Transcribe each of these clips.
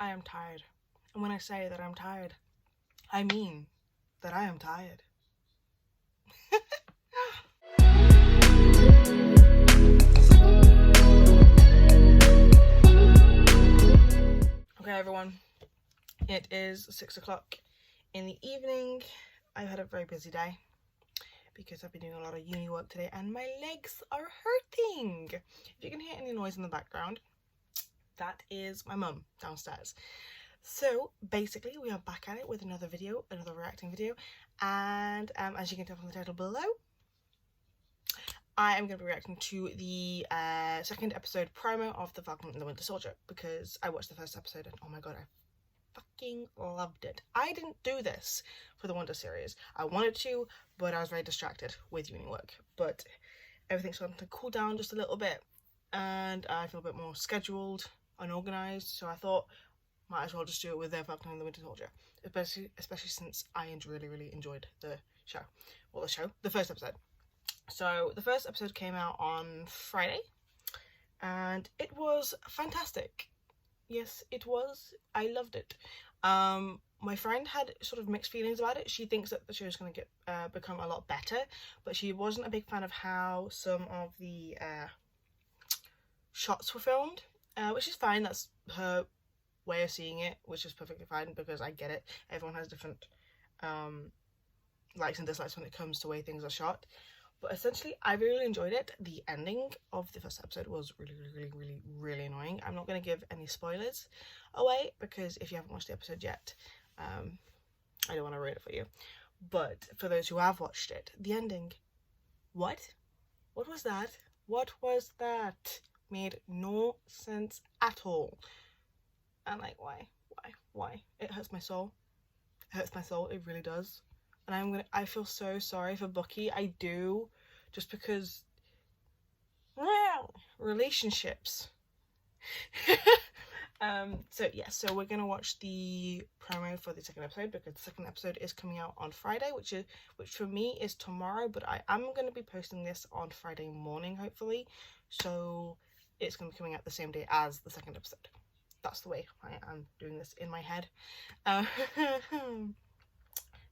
I am tired. And when I say that I'm tired, I mean that I am tired. Okay, everyone, it is 6 o'clock in the evening. I've had a very busy day because I've been doing a lot of uni work today and my legs are hurting. If you can hear any noise in the background, that is my mum downstairs. So basically we are back at it with another video, another reacting video, and as you can tell from the title below, I am going to be reacting to the second episode promo of the Falcon and the Winter Soldier, because I watched the first episode and oh my god, I fucking loved it. I didn't do this for the Wonder series. I wanted to, but I was very distracted with uni work. But everything's starting to cool down just a little bit and I feel a bit more scheduled and organised, so I thought might as well just do it with the Falcon and the Winter Soldier, especially since I really enjoyed the show. Well, the first episode. So the first episode came out on Friday and it was fantastic. Yes, it was. I loved it. My friend had sort of mixed feelings about it. She thinks that the show is going to become a lot better, but she wasn't a big fan of how some of the shots were filmed, which is fine. That's her way of seeing it, which is perfectly fine because I get it. Everyone has different likes and dislikes when it comes to the way things are shot. But essentially, I really enjoyed it. The ending of the first episode was really annoying. I'm not going to give any spoilers away because if you haven't watched the episode yet, I don't want to ruin it for you. But for those who have watched it, the ending, what was that? What was that? Made no sense at all. And like, why? It hurts my soul. It hurts my soul. It really does. And I feel so sorry for Bucky. I do, just because, well, relationships. So yeah, so we're gonna watch the promo for the second episode because the second episode is coming out on Friday, which for me is tomorrow, but I am gonna be posting this on Friday morning, hopefully. So it's gonna be coming out the same day as the second episode. That's the way I am doing this in my head.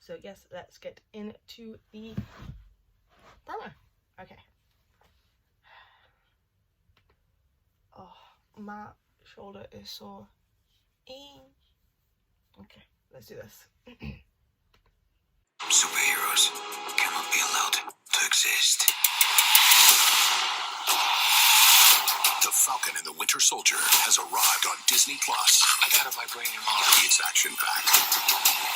So yes, let's get into the promo. Okay. Oh, my shoulder is sore. Okay, let's do this. Superheroes cannot be allowed to exist. The Falcon and the Winter Soldier has arrived on Disney+. I got a vibranium arm. It's action-packed,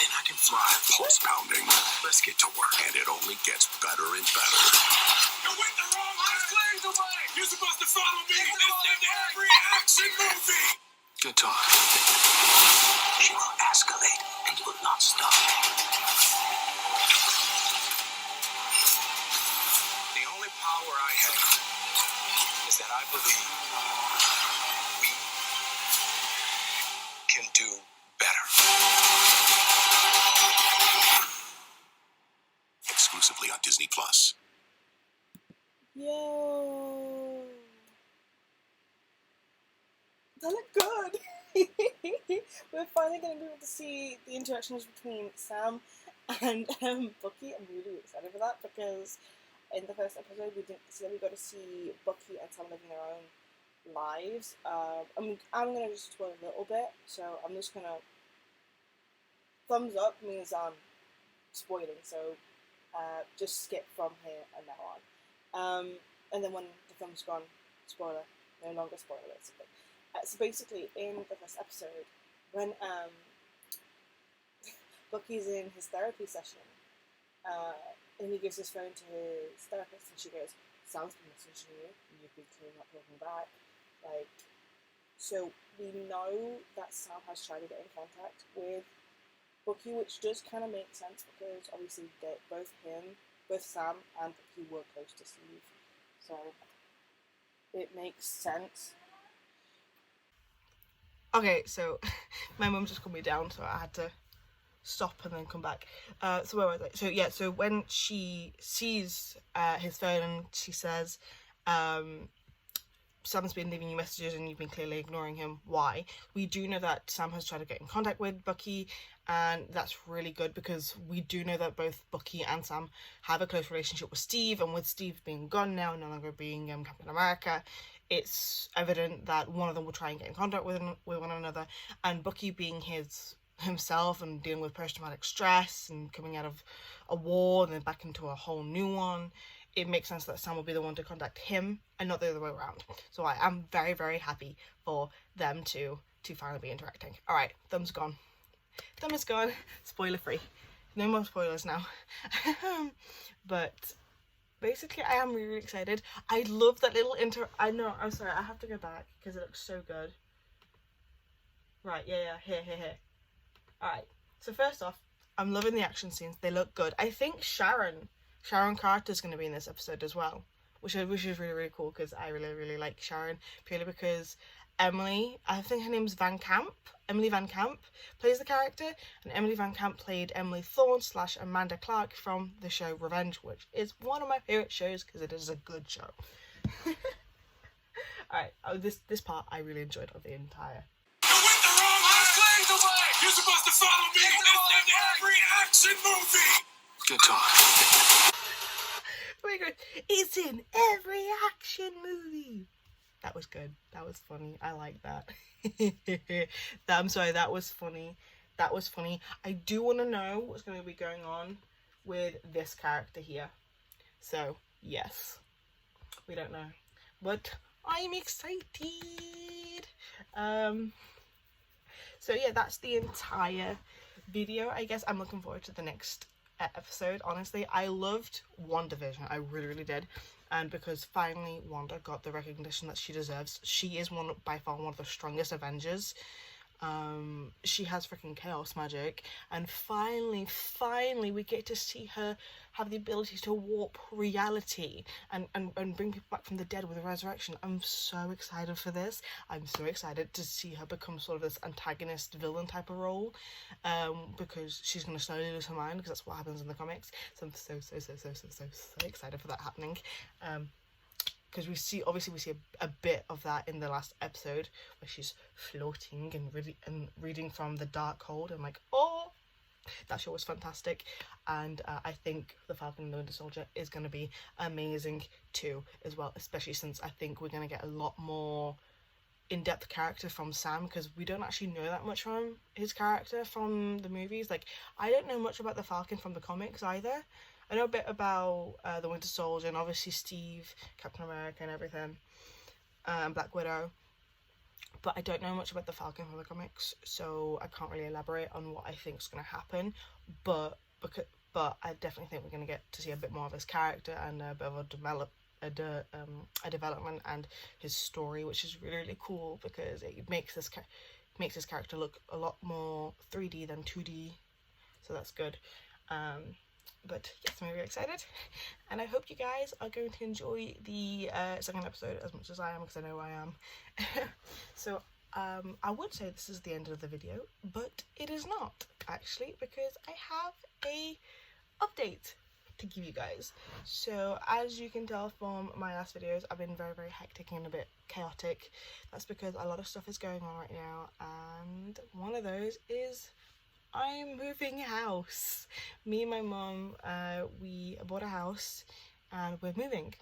and I can fly pulse-pounding. Let's get to work, and it only gets better and better. You went the wrong way! I cleared the way! You're supposed to follow me! It's in every action movie! Good talk. She will escalate, and you will not stop. The only power I have is that I believe we can do better. Exclusively on Disney+. Yo, that looked good. We're finally going to be able to see the interactions between Sam and Bucky. I'm really excited for that because in the first episode we got to see Bucky and Sam living their own lives. I'm going to just spoil a little bit, so I'm just going to thumbs up means I'm spoiling, so just skip from here and now on. And then when the thumb's gone, spoiler, no longer spoiler, basically. So basically, in the first episode, when Bucky's in his therapy session, and he gives his phone to his therapist, and she goes, "Sam's been messaging you, and you've been clearly not talking back." Like, so we know that Sam has tried to get in contact with Bucky, which does kind of make sense because obviously both Sam and Bucky were close to Steve, so it makes sense. Okay, so my mum just called me down, so I had to stop and then come back. So where was I? So yeah, so when she sees his phone and she says, Sam Sam's been leaving you messages and you've been clearly ignoring him. Why? We do know that Sam has tried to get in contact with Bucky, and that's really good because we do know that both Bucky and Sam have a close relationship with Steve, and with Steve being gone now, no longer being Captain America, it's evident that one of them will try and get in contact with one another, and Bucky being himself and dealing with post-traumatic stress and coming out of a war and then back into a whole new one, it makes sense that Sam will be the one to contact him and not the other way around. So I am very, very happy for them to finally be interacting. All right, thumb's gone. Thumb is gone. Spoiler free. No more spoilers now. But basically, I am really excited. I love that little I know, I'm sorry, I have to go back because it looks so good. Right, yeah, here. Alright, so first off, I'm loving the action scenes. They look good. I think Sharon Carter's going to be in this episode as well, which is really, really cool because I really, really like Sharon, purely because Emily, I think her name's Emily Van Camp plays the character, and Emily Van Camp played Emily Thorne / Amanda Clark from the show Revenge, which is one of my favourite shows because it is a good show. Alright, this part I really enjoyed of the entire. You went the wrong way! I cleared the way! You're supposed to follow me! It's in every action movie! Good talk. Oh my god, it's in every action movie! That was good. That was funny. I like that. I'm sorry, that was funny. That was funny. I do want to know what's going to be going on with this character here. So, yes. We don't know. But I'm excited. So yeah, that's the entire video. I guess I'm looking forward to the next episode. Honestly, I loved WandaVision. I really, really did. And because finally Wanda got the recognition that she deserves. She is by far one of the strongest Avengers. She has freaking chaos magic, and finally we get to see her have the ability to warp reality and bring people back from the dead with a resurrection. I'm so excited for this. I'm so excited to see her become sort of this antagonist villain type of role, because she's going to slowly lose her mind, because that's what happens in the comics. So I'm so excited for that happening. Because we see a bit of that in the last episode where she's floating and reading from the dark hold. I'm like, oh, that show was fantastic. And I think the Falcon and the Winter Soldier is going to be amazing too as well, especially since I think we're going to get a lot more in-depth character from Sam, because we don't actually know that much from his character from the movies. Like, I don't know much about the Falcon from the comics either. I know a bit about the Winter Soldier and obviously Steve, Captain America and everything, and Black Widow, but I don't know much about the Falcon from the comics, so I can't really elaborate on what I think is going to happen, but I definitely think we're going to get to see a bit more of his character and a bit of a development and his story, which is really, really cool because it makes his character look a lot more 3D than 2D, so that's good. But yes, I'm really excited, and I hope you guys are going to enjoy the second episode as much as I am, because I know I am. So I would say this is the end of the video, but it is not actually, because I have a update to give you guys. So as you can tell from my last videos, I've been very, very hectic and a bit chaotic. That's because a lot of stuff is going on right now, and one of those is I'm moving house. Me and my mum, we bought a house and we're moving.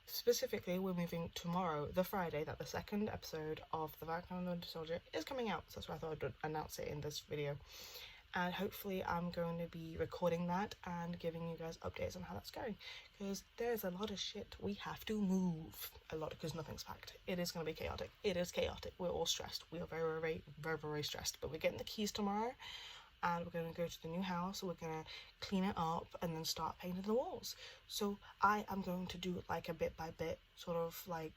Specifically, we're moving tomorrow, the Friday, that the second episode of The Falcon and the Winter Soldier is coming out. So that's why I thought I'd announce it in this video. And hopefully I'm going to be recording that and giving you guys updates on how that's going. Because there's a lot of shit we have to move. A lot, because nothing's packed. It is going to be chaotic. It is chaotic. We're all stressed. We are very, very, very, very stressed. But we're getting the keys tomorrow. And we're going to go to the new house, we're going to clean it up and then start painting the walls. So I am going to do like a bit by bit sort of like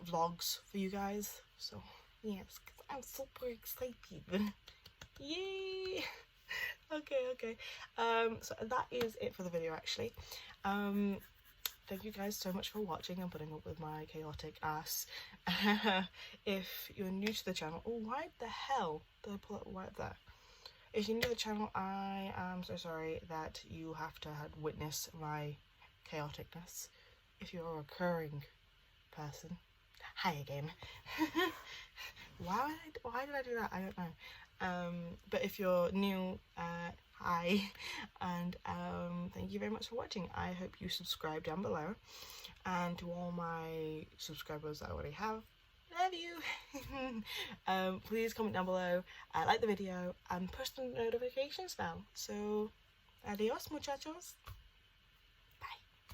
vlogs for you guys. So yes, I'm super excited. Yay! Okay. So that is it for the video actually. Thank you guys so much for watching and putting up with my chaotic ass. If you're new to the channel, oh, why the hell did I pull it right there? If you're new to the channel, I am so sorry that you have to witness my chaoticness. If you're a recurring person. Hi again. Why did I do that? I don't know. But if you're new, hi, and thank you very much for watching. I hope you subscribe down below, and to all my subscribers that I already have, love you. Please comment down below, like the video, and push the notifications bell. So adios muchachos.